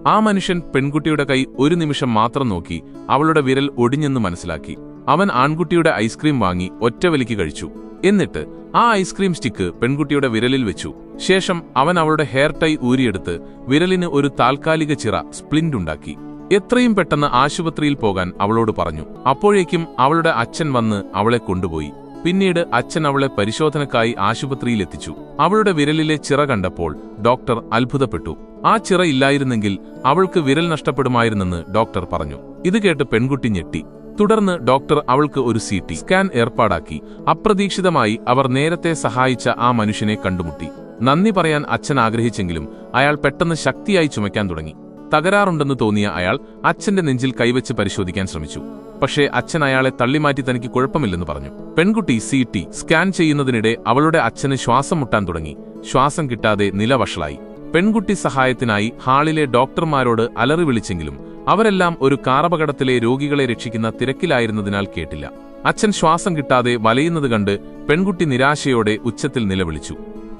ആ മനുഷ്യൻ പെൺകുട്ടിയുടെ കൈ ഒരു നിമിഷം മാത്രം നോക്കി അവളുടെ വിരൽ ഒടിഞ്ഞെന്ന് മനസ്സിലാക്കി. അവൻ ആൺകുട്ടിയുടെ ഐസ്ക്രീം വാങ്ങി ഒറ്റവലിക്ക് കഴിച്ചു. എന്നിട്ട് ആ ഐസ്ക്രീം സ്റ്റിക്ക് പെൺകുട്ടിയുടെ വിരലിൽ വെച്ചു. ശേഷം അവൻ അവളുടെ ഹെയർ ടൈ ഊരിയെടുത്ത് വിരലിന് ഒരു താൽക്കാലിക ചിറ സ്പ്ലിന്റ് ഉണ്ടാക്കി. എത്രയും പെട്ടെന്ന് ആശുപത്രിയിൽ പോകാൻ അവളോട് പറഞ്ഞു. അപ്പോഴേക്കും അവളുടെ അച്ഛൻ വന്ന് അവളെ കൊണ്ടുപോയി. പിന്നീട് അച്ഛൻ അവളെ പരിശോധനക്കായി ആശുപത്രിയിൽ എത്തിച്ചു. അവളുടെ വിരലിലെ ചിറ കണ്ടപ്പോൾ ഡോക്ടർ അത്ഭുതപ്പെട്ടു. ആ ചിറ ഇല്ലായിരുന്നെങ്കിൽ അവൾക്ക് വിരൽ നഷ്ടപ്പെടുമായിരുന്നെന്ന് ഡോക്ടർ പറഞ്ഞു. ഇത് കേട്ട് പെൺകുട്ടി ഞെട്ടി. തുടർന്ന് ഡോക്ടർ അവൾക്ക് ഒരു CT സ്കാൻ ഏർപ്പാടാക്കി. അപ്രതീക്ഷിതമായി അവർ നേരത്തെ സഹായിച്ച ആ മനുഷ്യനെ കണ്ടുമുട്ടി. നന്ദി പറയാൻ അച്ഛൻ ആഗ്രഹിച്ചെങ്കിലും അയാൾ പെട്ടെന്ന് ശക്തിയായി ചുമയ്ക്കാൻ തുടങ്ങി. തകരാറുണ്ടെന്ന് തോന്നിയ അയാൾ അച്ഛന്റെ നെഞ്ചിൽ കൈവച്ച് പരിശോധിക്കാൻ ശ്രമിച്ചു. പക്ഷേ അച്ഛൻ അയാളെ തള്ളിമാറ്റി തനിക്ക് കുഴപ്പമില്ലെന്ന് പറഞ്ഞു. പെൺകുട്ടി CT സ്കാൻ ചെയ്യുന്നതിനിടെ അവളുടെ അച്ഛന് ശ്വാസം മുട്ടാൻ തുടങ്ങി. ശ്വാസം കിട്ടാതെ നില വഷളായി. പെൺകുട്ടി സഹായത്തിനായി ഹാളിലെ ഡോക്ടർമാരോട് അലറി വിളിച്ചെങ്കിലും അവരെല്ലാം ഒരു കാറപകടത്തിലെ രോഗികളെ രക്ഷിക്കുന്ന തിരക്കിലായിരുന്നതിനാൽ കേട്ടില്ല. അച്ഛൻ ശ്വാസം കിട്ടാതെ വലയുന്നത് കണ്ട് പെൺകുട്ടി നിരാശയോടെ ഉച്ചത്തിൽ നിലവിളിച്ചു.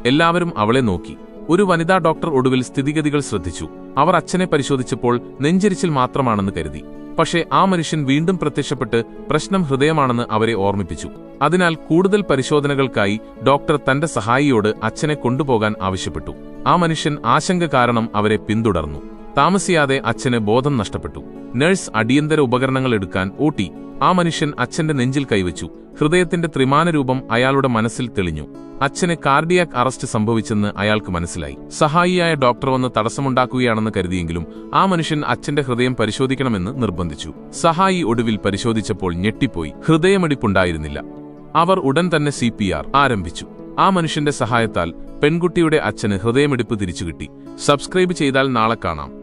എല്ലാവരും അവളെ നോക്കി. ഒരു വനിതാ ഡോക്ടർ ഒടുവിൽ സ്ഥിതിഗതികൾ ശ്രദ്ധിച്ചു. അവർ അച്ഛനെ പരിശോധിച്ചപ്പോൾ നെഞ്ചരിച്ചിൽ മാത്രമാണെന്ന് കരുതി. പക്ഷേ ആ മനുഷ്യൻ വീണ്ടും പ്രത്യക്ഷപ്പെട്ട് പ്രശ്നം ഹൃദയമാണെന്ന് അവരെ ഓർമ്മിപ്പിച്ചു. അതിനാൽ കൂടുതൽ പരിശോധനകൾക്കായി ഡോക്ടർ തന്റെ സഹായിയോട് അച്ഛനെ കൊണ്ടുപോകാൻ ആവശ്യപ്പെട്ടു. ആ മനുഷ്യൻ ആശങ്ക കാരണം അവരെ പിന്തുടർന്നു. താമസിയാതെ അച്ഛന് ബോധം നഷ്ടപ്പെട്ടു. നഴ്സ് അടിയന്തര ഉപകരണങ്ങൾ എടുക്കാൻ ഓടി. ആ മനുഷ്യൻ അച്ഛന്റെ നെഞ്ചിൽ കൈവച്ചു. ഹൃദയത്തിന്റെ ത്രിമാന രൂപം അയാളുടെ മനസ്സിൽ തെളിഞ്ഞു. അച്ഛന് കാർഡിയാക് അറസ്റ്റ് സംഭവിച്ചെന്ന് അയാൾക്ക് മനസ്സിലായി. സഹായിയായ ഡോക്ടർ വന്ന് തടസ്സമുണ്ടാക്കുകയാണെന്ന് കരുതിയെങ്കിലും ആ മനുഷ്യൻ അച്ഛന്റെ ഹൃദയം പരിശോധിക്കണമെന്ന് നിർബന്ധിച്ചു. സഹായി ഒടുവിൽ പരിശോധിച്ചപ്പോൾ ഞെട്ടിപ്പോയി. ഹൃദയമിടിപ്പുണ്ടായിരുന്നില്ല. അവർ ഉടൻ തന്നെ CPR ആരംഭിച്ചു. ആ മനുഷ്യന്റെ സഹായത്താൽ പെൺകുട്ടിയുടെ അച്ഛന് ഹൃദയമിടിപ്പ് തിരിച്ചുകിട്ടി. സബ്സ്ക്രൈബ് ചെയ്താൽ നാളെ കാണാം.